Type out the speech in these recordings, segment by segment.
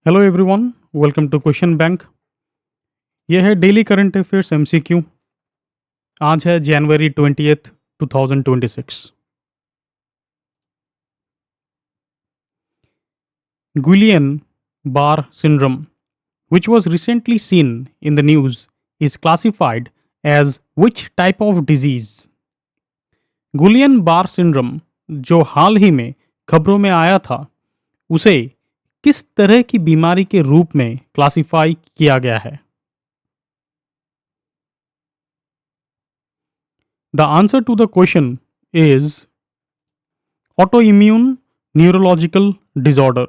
Hello everyone, welcome to question bank. यह है daily current affairs MCQ. आज है जनवरी 20th 2026। Guillain Barre syndrome, which was recently seen in the news, is classified as which type of disease? Guillain Barre syndrome जो हाल ही में खबरों में आया था, उसे किस तरह की बीमारी के रूप में क्लासिफाई किया गया है? The answer to the question is autoimmune neurological disorder.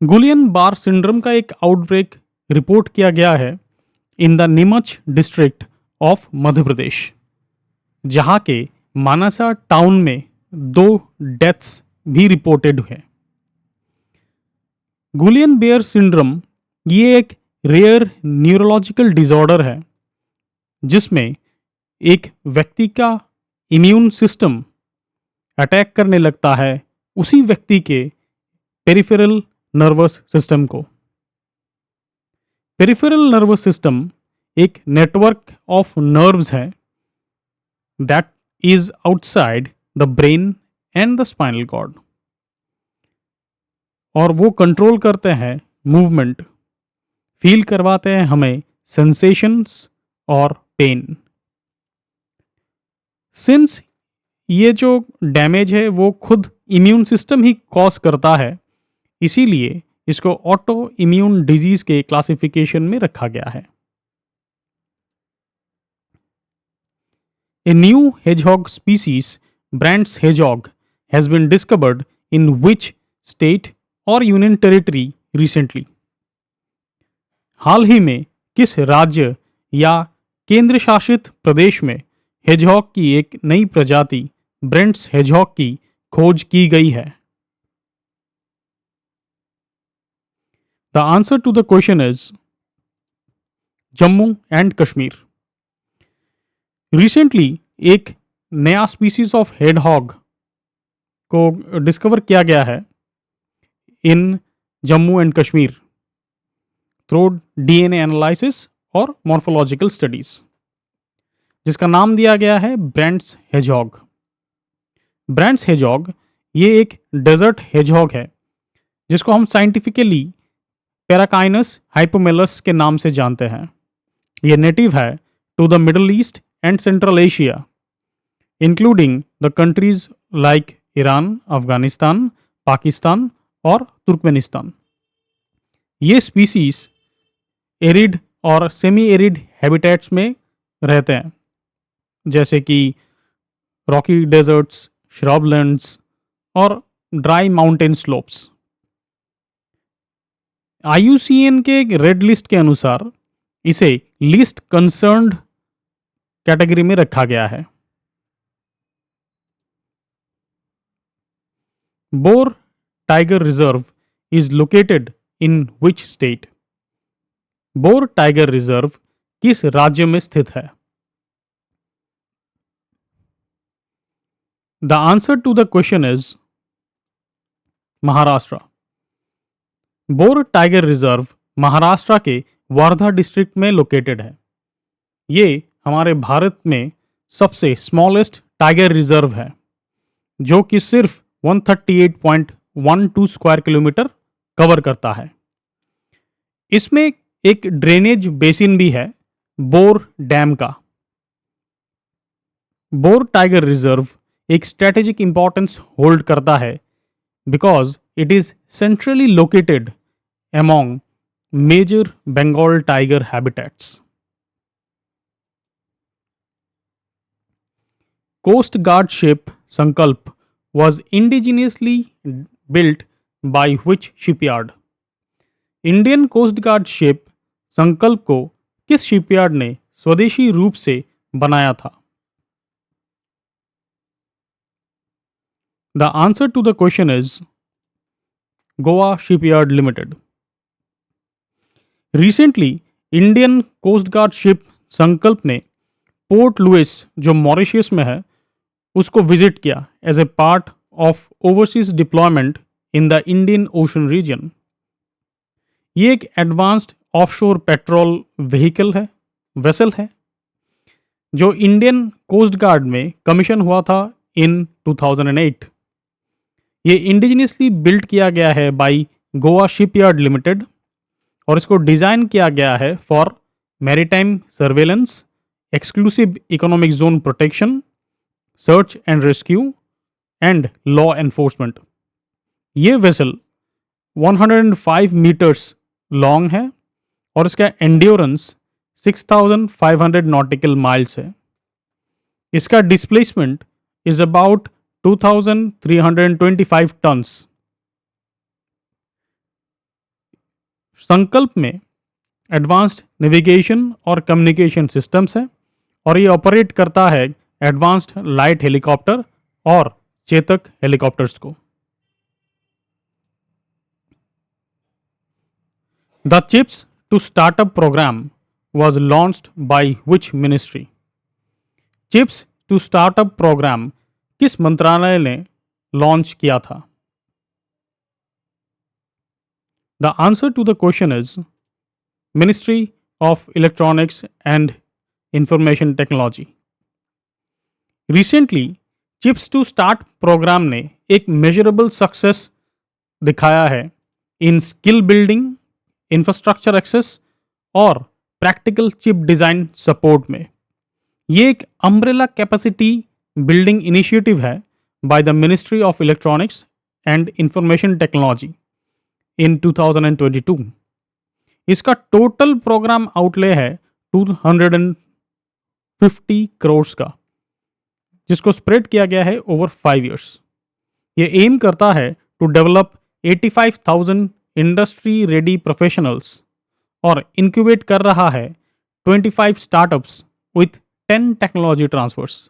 Guillain Barre syndrome का एक आउटब्रेक रिपोर्ट किया गया है in the Neemuch district of Madhya Pradesh, जहां के मानसा टाउन में 2 डेथ्स भी रिपोर्टेड है। गुलियन बेयर सिंड्रोम ये एक रेयर न्यूरोलॉजिकल डिसऑर्डर है जिसमें एक व्यक्ति का इम्यून सिस्टम अटैक करने लगता है उसी व्यक्ति के पेरिफेरल नर्वस सिस्टम को। पेरिफेरल नर्वस सिस्टम एक नेटवर्क ऑफ नर्व्स है that is outside the brain and the spinal cord, और वो कंट्रोल करते हैं मूवमेंट, फील करवाते हैं हमें सेंसेशंस और पेन। सिंस ये जो डैमेज है वो खुद इम्यून सिस्टम ही कॉज करता है, इसीलिए इसको ऑटो इम्यून डिजीज के क्लासिफिकेशन में रखा गया है। A new hedgehog species, Brandt's hedgehog, has been discovered in which state or union territory recently? हाल ही में किस राज्य या केंद्र शासित प्रदेश में हेजहॉग की एक नई प्रजाति ब्रेंट्स हेजहॉग की खोज की गई है? The answer to the question is Jammu and Kashmir. Recently एक नया स्पीसीज ऑफ हेडहॉग को डिस्कवर किया गया है in Jammu and Kashmir through DNA analysis और मॉर्फोलॉजिकल स्टडीज, जिसका नाम दिया गया है ब्रेंट्स हेजहॉग। ब्रेंट्स हेजहॉग ये एक डेजर्ट हेजहॉग है जिसको हम साइंटिफिकली पैराकाइनस हाइपोमेलस के नाम से जानते हैं। ये नेटिव है to the Middle East and Central Asia, including the countries like Iran, Afghanistan, Pakistan और तुर्कमेनिस्तान। ये स्पीसीज एरिड और सेमी एरिड हैबिटेट्स में रहते हैं, जैसे कि रॉकी डेजर्ट्स, श्रबलैंड्स और ड्राई माउंटेन स्लोप्स। IUCN के रेड लिस्ट के अनुसार इसे लीस्ट कंसर्न्ड कैटेगरी में रखा गया है। Bor tiger reserve is located in which state? Bor tiger reserve किस राज्य में स्थित है? The answer to the question is Maharashtra. Bor tiger reserve Maharashtra के वर्धा डिस्ट्रिक्ट में लोकेटेड है। ये हमारे भारत में सबसे स्मॉलेस्ट टाइगर रिजर्व है, जो कि सिर्फ 138.12 स्क्वायर किलोमीटर कवर करता है। इसमें एक ड्रेनेज बेसिन भी है बोर डैम का। बोर टाइगर रिजर्व एक स्ट्रेटेजिक इंपॉर्टेंस होल्ड करता है because it is centrally located among major Bengal tiger habitats. Coast Guard ship Sankalp was indigenously built by which shipyard? Indian Coast Guard ship Sankalp को किस shipyard ने स्वदेशी रूप से बनाया था? The answer to the question is Goa shipyard limited. Recently Indian Coast Guard ship Sankalp ने port Louis, जो मॉरिशस में है, उसको विजिट किया as a part of overseas deployment in the Indian Ocean region. ये एक एडवांस्ड ऑफशोर पेट्रोल वेसल है जो इंडियन कोस्ट गार्ड में कमीशन हुआ था इन 2008. ये इंडिजिनियसली बिल्ड किया गया है बाय गोवा शिपयार्ड लिमिटेड और इसको डिज़ाइन किया गया है for maritime surveillance, exclusive economic zone protection, search and rescue and law enforcement. ये वेसल 105 मीटर्स लॉन्ग है और इसका एंड्योरेंस 6500 नॉटिकल माइल्स है. इसका डिस्प्लेसमेंट इज अबाउट 2325 टन्स. संकल्प में एडवांस्ड नेविगेशन और कम्युनिकेशन सिस्टम्स है और ये ऑपरेट करता है एडवांस्ड लाइट हेलीकॉप्टर और चेतक हेलीकॉप्टर्स को. The CHIPS to Startup program was launched by which ministry? CHIPS to Startup program किस मंत्रालय ने लॉन्च किया था? The answer to the question is Ministry of Electronics and Information Technology. Recently, CHIPS to Start program ने एक measurable success दिखाया है in skill building, infrastructure access और प्रैक्टिकल चिप डिज़ाइन सपोर्ट में. ये एक अम्ब्रेला कैपेसिटी बिल्डिंग इनिशिएटिव है by the ministry of electronics and information technology in 2022. इसका टोटल प्रोग्राम आउटले है 250 करोड़ का, जिसको स्प्रेड किया गया है ओवर 5 years. ये एम करता है to develop 85,000 industry ready professionals और इंक्यूबेट कर रहा है 25 स्टार्टअप्स विथ 10 टेक्नोलॉजी ट्रांसफर्स.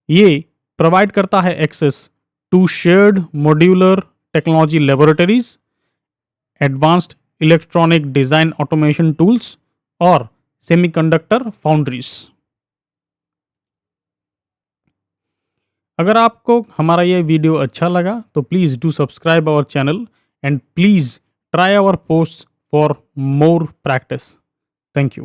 ये प्रोवाइड करता है access to shared modular technology laboratories, advanced electronic design automation tools और सेमीकंडक्टर फाउंड्रीज. अगर आपको हमारा ये वीडियो अच्छा लगा तो please do subscribe our channel and please try our posts for more practice. Thank you.